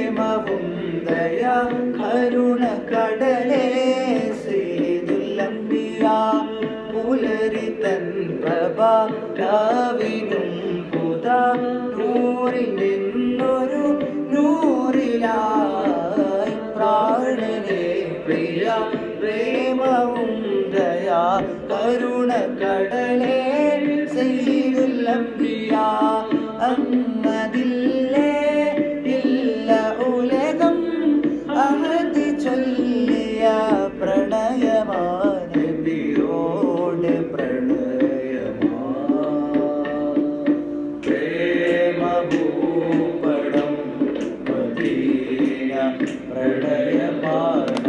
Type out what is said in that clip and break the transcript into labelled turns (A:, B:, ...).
A: പ്രേമവും ദയ കരുണ കടലേ സയ്യിദുൽ പുലരി തൻ പ്രഭ രാവിനും പുതാ നൂറിൽ നിന്നൊരു നൂറിലായി പ്രാണനെ പ്രിയ പ്രേമവും ദയാ കരുണ കടലേ സയ്യിദുൽ അംബിയാ അഹ്മദില്ലേ ഇല്ല ഉലകം അഹദ് ചൊല്ലിയ പ്രണയമാണ് നബിയോട് പ്രണയമാ പ്രേമഭൂപടം മദീന പ്രണയമാണ്